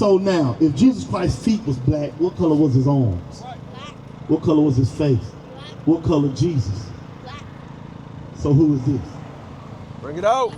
So now, if Jesus Christ's feet was black, what color was his arms? Black. What color was his face? Black. What color Jesus? Black. So who is this? Bring it out.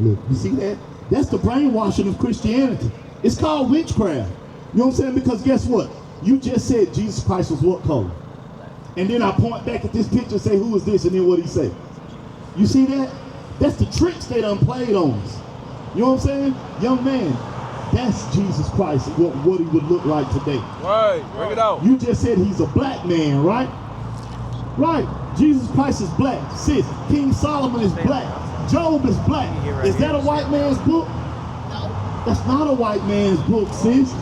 Look, you see that? That's the brainwashing of Christianity. It's called witchcraft. You know what I'm saying? Because guess what? You just said Jesus Christ was what color? And then I point back at this picture and say, who is this? And then what he say? You see that? That's the tricks they done played on us. You know what I'm saying? Young man, that's Jesus Christ, what he would look like today. Right, bring it out. You just said he's a black man, right? Right. Jesus Christ is black. Sis, King Solomon is black. Job is black. Is that a white man's book? No. That's not a white man's book, sis.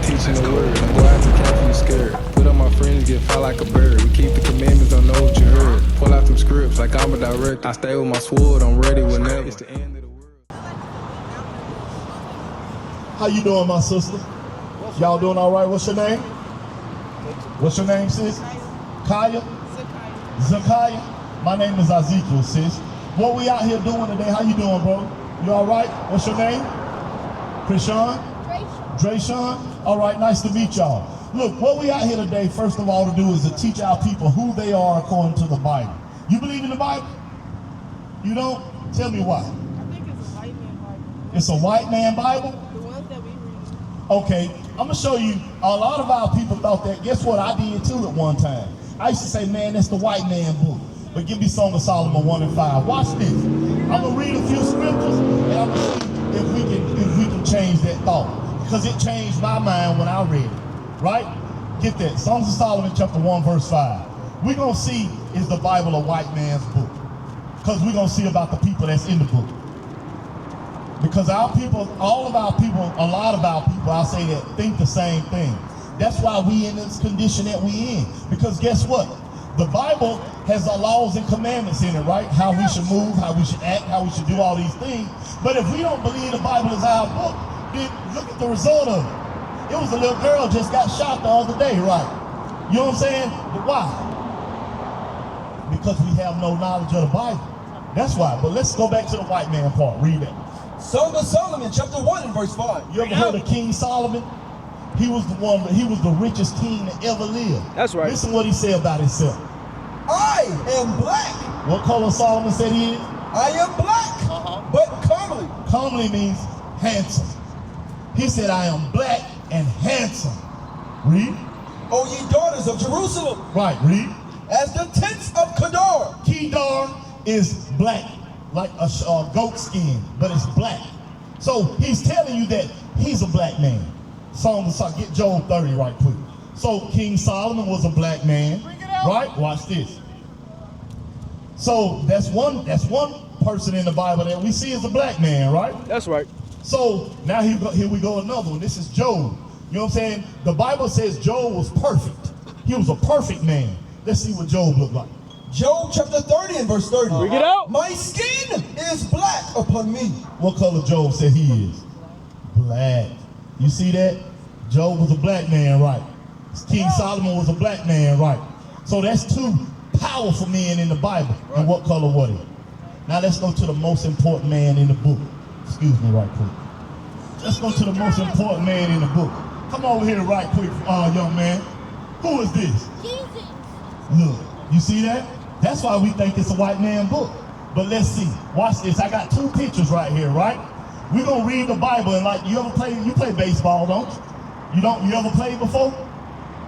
Teaching the word, don't go out to camp from the skirt. Put on my friends, get fly like a bird. We keep the commandments, don't know what you heard. Pull out them scripts like I'm a director. I stay with my sword, I'm ready whenever. It's the end of the world. How you doing, my sister? Y'all doing all right? What's your name? What's your name, sis? Kaya? Zakiah? My name is Ezekiel, sis. What we out here doing today? How you doing, bro? You all right? What's your name? Krishan? Drayshawn? All right, nice to meet y'all. Look, what we out here today, first of all, to do is to teach our people who they are according to the Bible. You believe in the Bible? You don't? Tell me why. I think it's a white man Bible. It's a white man Bible? The ones that we read. Okay, I'm gonna show you. A lot of our people thought that. Guess what? I did too at one time. I used to say, man, that's the white man book. But give me Song of Solomon 1 and 5. Watch this. I'm gonna read a few scriptures and I'm gonna see if we can change that thought. Because it changed my mind when I read it. Right? Get that. Songs of Solomon chapter 1 verse 5. We're gonna see, is the Bible a white man's book? Because we're gonna see about the people that's in the book. Because our people, all of our people, a lot of our people, I'll say that, think the same thing. That's why we in this condition that we in. Because guess what? The Bible has the laws and commandments in it, right? How we should move, how we should act, how we should do all these things. But if we don't believe the Bible is our book, then look at the result of it. It was a little girl just got shot the other day, right? You know what I'm saying? But why? Because we have no knowledge of the Bible. That's why. But let's go back to the white man part. Read that. Song of Solomon, chapter 1 and verse 5. You ever heard of King Solomon? He was the richest king that ever lived. That's right. Listen what he said about himself. I am black. What color Solomon said he is? I am black, but comely. Comely means handsome. He said, I am black and handsome. Read. O ye daughters of Jerusalem, Right, read. as the tents of Kedar. Kedar is black, like a goat skin, but it's black. So he's telling you that he's a black man. Get Job 30 right quick. So King Solomon was a black man, right? Watch this. So that's one person in the Bible that we see as a black man, right? That's right. So now here we go another one. This is Job. You know what I'm saying? The Bible says Job was perfect. He was a perfect man. Let's see what Job looked like. Job chapter 30 and verse 30. Bring it out. My skin is black upon me. What color Job said he is? Black. You see that? Job was a black man, right? King Solomon was a black man, right? So that's two powerful men in the Bible. Right. And what color were they? Now let's go to the most important man in the book. Excuse me right quick. Let's go to the most important man in the book. Come over here right quick, young man. Who is this? Jesus. Look, you see that? That's why we think it's a white man book. But let's see. Watch this. I got two pictures right here, right? We're gonna read the Bible and like you play baseball, don't you? You ever played before?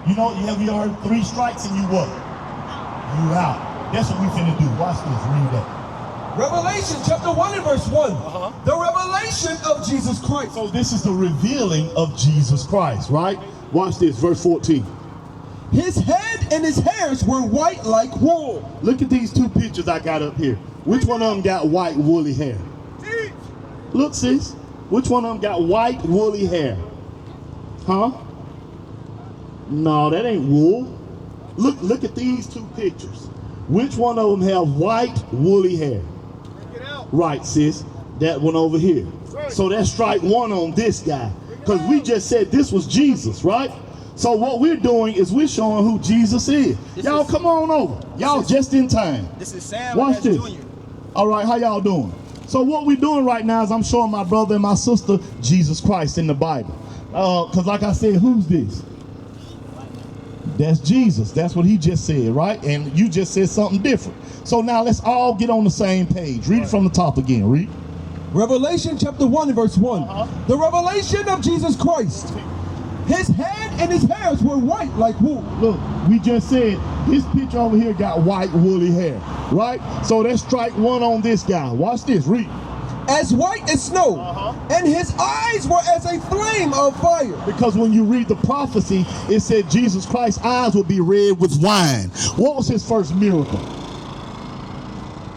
You heard 3 strikes and you what? You out. That's what we finna do. Watch this, read that. Revelation chapter 1 and verse 1. The revelation of Jesus Christ. So this is the revealing of Jesus Christ, right? Watch this, verse 14. His head and his hairs were white like wool. Look at these two pictures I got up here. Which one of them got white woolly hair? Look, sis. Which one of them got white woolly hair? Huh? No, that ain't wool. Look at these two pictures. Which one of them have white woolly hair? Bring it out. Right, sis. That one over here. So that's strike one on this guy. Because we just said this was Jesus, right? So what we're doing is we're showing who Jesus is. Y'all come on over. Y'all just in time. This is Sam. Watch this. Junior. All right, how y'all doing? So what we're doing right now is I'm showing my brother and my sister Jesus Christ in the Bible. Because like I said, who's this? That's Jesus. That's what he just said, right? And you just said something different. So now let's all get on the same page. Read it from the top again. Read. Revelation chapter 1 and verse 1. The revelation of Jesus Christ. His head and his hairs were white like wool. Look, we just said this picture over here got white woolly hair, right? So let's strike one on this guy. Watch this. Read. As white as snow, and his eyes were as a flame of fire. Because when you read the prophecy, it said Jesus Christ's eyes would be red with wine. What was his first miracle?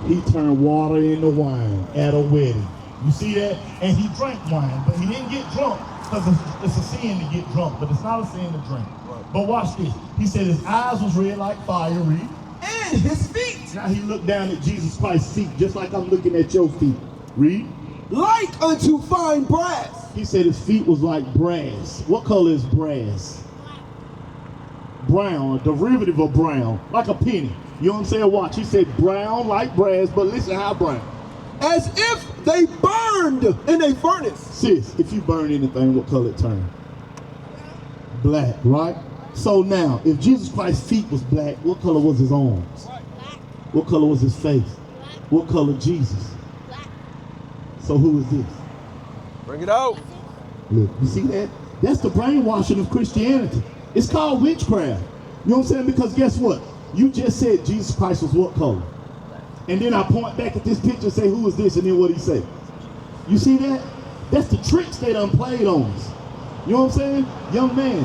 He turned water into wine at a wedding. You see that? And he drank wine, but he didn't get drunk because it's a sin to get drunk, but it's not a sin to drink. But watch this. He said his eyes was red like fire. Read. And his feet. Now he looked down at Jesus Christ's feet, just like I'm looking at your feet. Read. Like unto fine brass. He said his feet was like brass. What color is brass? Brown, a derivative of brown, like a penny. You know what I'm saying? Watch. He said brown like brass, but listen how brown. As if they burned in a furnace. Sis, if you burn anything, what color it turn? Black, right? So now, if Jesus Christ's feet was black, what color was his arms? What color was his face? What color Jesus? So who is this? Bring it out. Look, you see that? That's the brainwashing of Christianity. It's called witchcraft. You know what I'm saying? Because guess what? You just said Jesus Christ was what color? And then I point back at this picture and say, who is this? And then what he say? You see that? That's the tricks they done played on us. You know what I'm saying? Young man,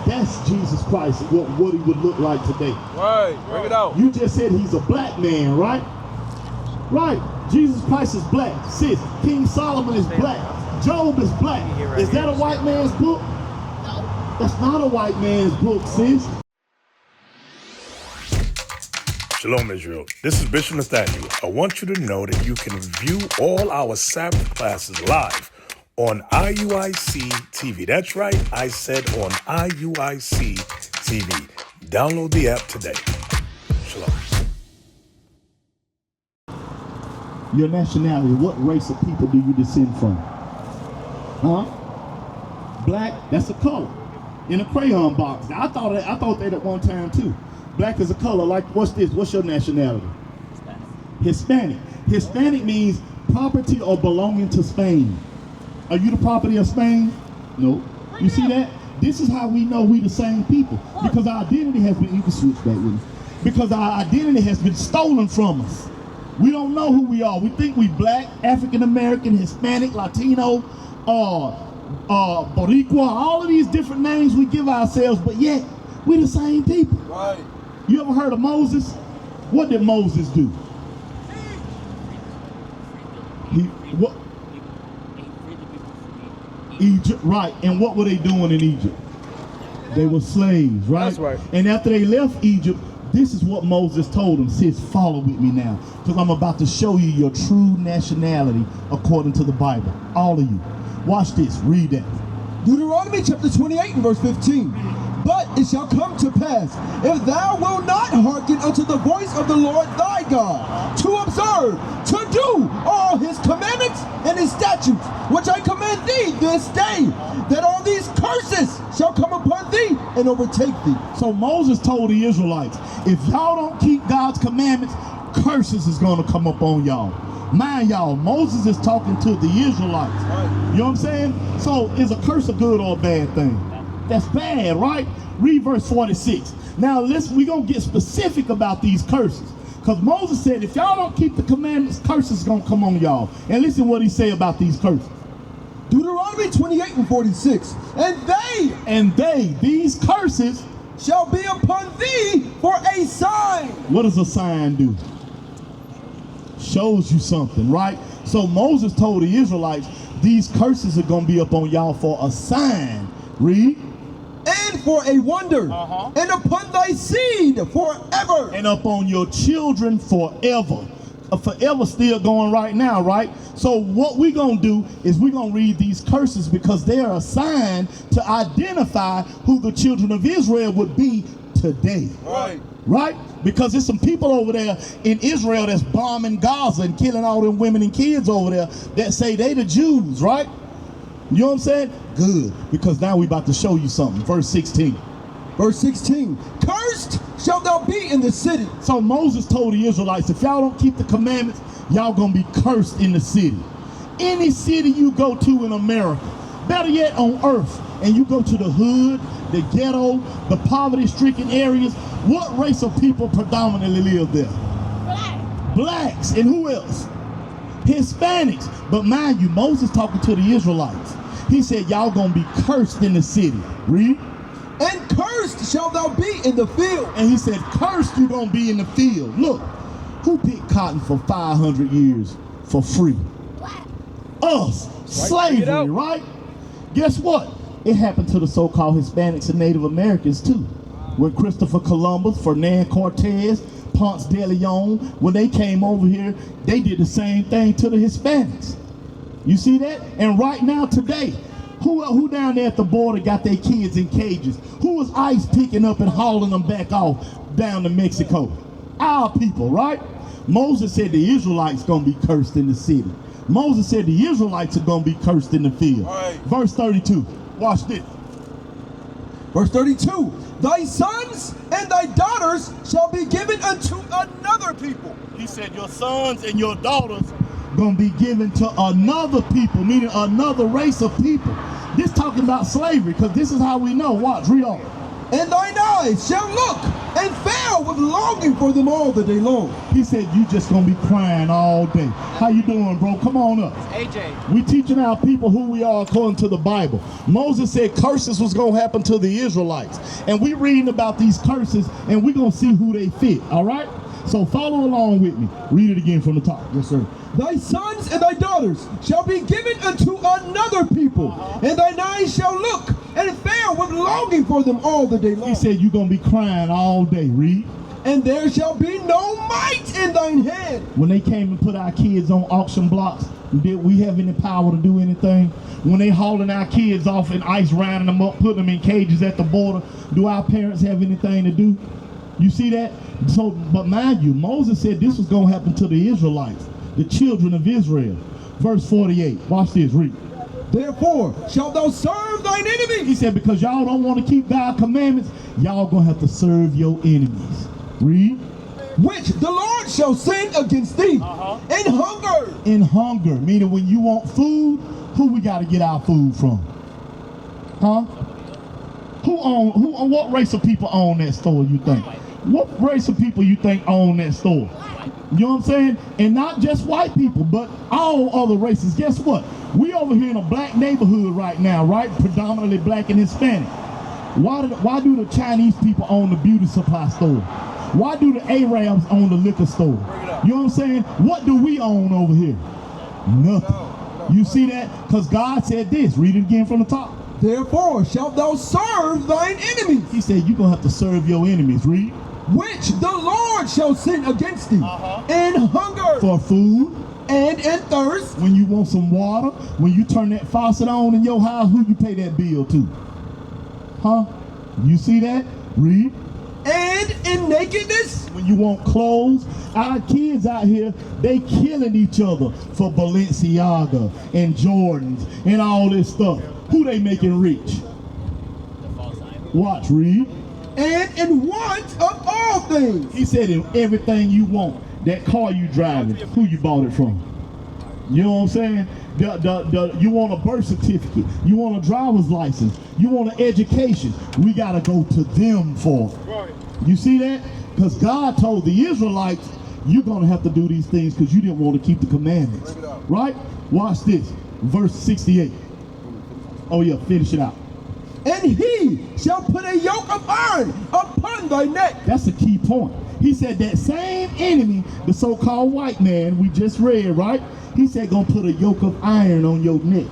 that's Jesus Christ, what he would look like today. Right, bring it out. You just said he's a black man, right? Right. Jesus Christ is black. Sis, King Solomon is black. Job is black. Is that a white man's book? No. That's not a white man's book, sis. Shalom, Israel. This is Bishop Nathaniel. I want you to know that you can view all our Sabbath classes live on IUIC TV. That's right, I said on IUIC TV. Download the app today. Shalom. Your nationality, what race of people do you descend from? Huh? Black, that's a color. In a crayon box. Now, I thought that at one time too. Black is a color. Like, what's this? What's your nationality? Hispanic. Hispanic means property or belonging to Spain. Are you the property of Spain? No. You see that? This is how we know we the same people. Because our identity has been, you can switch back with me. Because our identity has been stolen from us. We don't know who we are. We think we black, African American, Hispanic, Latino, Boricua, all of these different names we give ourselves, but yet we're the same people. Right. You ever heard of Moses? What did Moses do? What? Egypt, right. And what were they doing in Egypt? They were slaves, right? That's right. And after they left Egypt, this is what Moses told them. Sis, follow with me now, because I'm about to show you your true nationality according to the Bible. All of you. Watch this. Read that. Deuteronomy chapter 28 and verse 15. But it shall come to pass, if thou wilt not hearken unto the voice of the Lord thy God, to observe, to do all his commandments and his statutes, which I command thee this day, that all these curses shall come upon thee and overtake thee. So Moses told the Israelites, if y'all don't keep God's commandments, curses is going to come up on y'all. Mind y'all, Moses is talking to the Israelites. You know what I'm saying? So is a curse a good or a bad thing? That's bad, right? Read verse 46. Now listen, we're going to get specific about these curses. Because Moses said, if y'all don't keep the commandments, curses is going to come on y'all. And listen what he said about these curses. Deuteronomy 28 and 46. And these curses shall be upon thee for a sign. What does a sign do? Shows you something, right? So Moses told the Israelites, these curses are going to be up on y'all for a sign. Read. And for a wonder, and upon thy seed forever, and upon your children forever. forever still going right now, right? So what we're going to do is we're going to read these curses because they are a sign to identify who the children of Israel would be today. Right? Because there's some people over there in Israel that's bombing Gaza and killing all them women and kids over there that say they the Jews, right? You know what I'm saying? Good. Because now we about to show you something. Verse 16. Verse 16, cursed shalt thou be in the city. So Moses told the Israelites, if y'all don't keep the commandments, y'all gonna be cursed in the city. Any city you go to in America, better yet on earth, and you go to the hood, the ghetto, the poverty-stricken areas, what race of people predominantly live there? Blacks. And who else? Hispanics. But mind you, Moses talking to the Israelites. He said, y'all gonna be cursed in the city. Read. And cursed shalt thou be in the field. And he said, cursed you gonna be in the field. Look, who picked cotton for 500 years for free? Us. Slavery, right? Guess what? It happened to the so-called Hispanics and Native Americans too. When Christopher Columbus, Fernand Cortez, Ponce de Leon, when they came over here, they did the same thing to the Hispanics. You see that? And right now today, who down there at the border got their kids in cages? Who was ICE picking up and hauling them back off down to Mexico? Our people, right? Moses said the Israelites gonna be cursed in the city. Moses said the Israelites are gonna be cursed in the field. Right. Verse 32, watch this. Verse 32, thy sons and thy daughters shall be given unto another people. He said your sons and your daughters gonna be given to another people, meaning another race of people. This talking about slavery, because this is how we know. Watch, read on. And thine eyes shall look and fail with longing for them all the day long. He said you just gonna be crying all day. How you doing, bro? Come on up. AJ. We teaching our people who we are according to the Bible. Moses said curses was gonna happen to the Israelites. And we reading about these curses and we gonna see who they fit, all right? So follow along with me. Read it again from the top. Yes, sir. Thy sons and thy daughters shall be given unto another people, and thine eyes shall look and fail with longing for them all the day long. He said you're gonna be crying all day. Read. And there shall be no might in thine hand. When they came and put our kids on auction blocks, did we have any power to do anything? When they hauling our kids off and ICE rounding them up, putting them in cages at the border, do our parents have anything to do? You see that? So, but mind you, Moses said this was going to happen to the Israelites, the children of Israel. Verse 48, watch this, read. Therefore shalt thou serve thine enemies. He said, because y'all don't want to keep God's commandments, y'all going to have to serve your enemies. Read. Which the Lord shall send against thee in hunger. In hunger, meaning when you want food, who we got to get our food from? Huh? What race of people own that store, you think? What race of people you think own that store? You know what I'm saying? And not just white people, but all other races. Guess what? We over here in a black neighborhood right now, right? Predominantly black and Hispanic. Why do the Chinese people own the beauty supply store? Why do the Arabs own the liquor store? You know what I'm saying? What do we own over here? Nothing. You see that? Because God said this. Read it again from the top. Therefore shalt thou serve thine enemies. He said you're going to have to serve your enemies. Read. Which the Lord shall send against thee in hunger. For food. And in thirst. When you want some water. When you turn that faucet on in your house, who you pay that bill to? Huh? You see that? Read. And in nakedness. When you want clothes. Our kids out here, they killing each other for Balenciaga and Jordans and all this stuff. Who they making rich? Watch, read. And in want of all things. He said in everything you want. That car you driving, who you bought it from? You know what I'm saying? You want a birth certificate. You want a driver's license. You want an education. We got to go to them for it. You see that? Because God told the Israelites, you're going to have to do these things because you didn't want to keep the commandments. Right? Watch this. Verse 68. Oh yeah, finish it out. And he shall put a yoke of iron upon thy neck. That's a key point. He said that same enemy, the so-called white man we just read, right? He said gonna put a yoke of iron on your neck.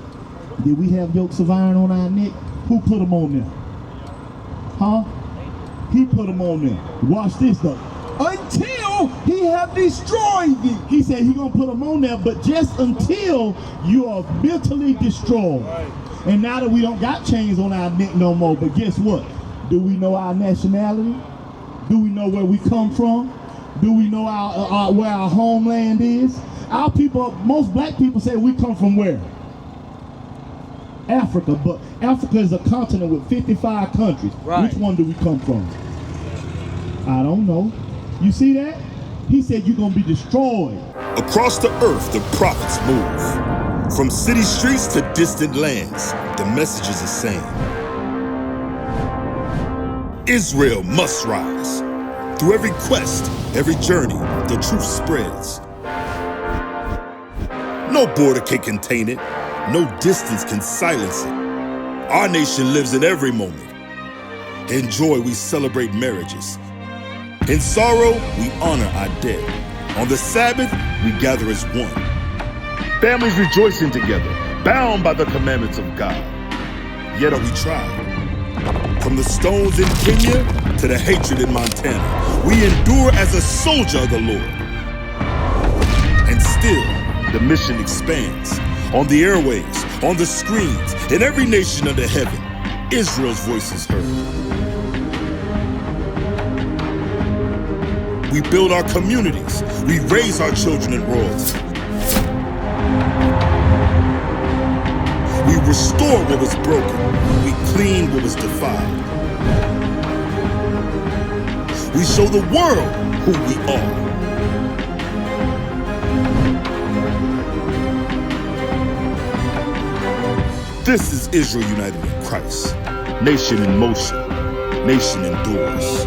Did we have yokes of iron on our neck? Who put them on there? Huh? He put them on there. Watch this though. Until until he have destroyed thee. He said he's going to put them on there, but just until you are mentally destroyed. And now that we don't got chains on our neck no more, but guess what? Do we know our nationality? Do we know where we come from? Do we know where our homeland is? Our people, most black people say we come from where? Africa, but Africa is a continent with 55 countries. Right. Which one do we come from? I don't know. You see that? He said you're going to be destroyed. Across the earth, the prophets move. From city streets to distant lands, the message is the same. Israel must rise. Through every quest, every journey, the truth spreads. No border can contain it. No distance can silence it. Our nation lives in every moment. In joy, we celebrate marriages. In sorrow, we honor our dead. On the Sabbath, we gather as one. Families rejoicing together, bound by the commandments of God. Yet are we tried. From the stones in Kenya to the hatred in Montana, we endure as a soldier of the Lord. And still, the mission expands. On the airwaves, on the screens, in every nation under heaven, Israel's voice is heard. We build our communities. We raise our children in royalty. We restore what was broken. We clean what was defiled. We show the world who we are. This is Israel united in Christ. Nation in motion. Nation endures.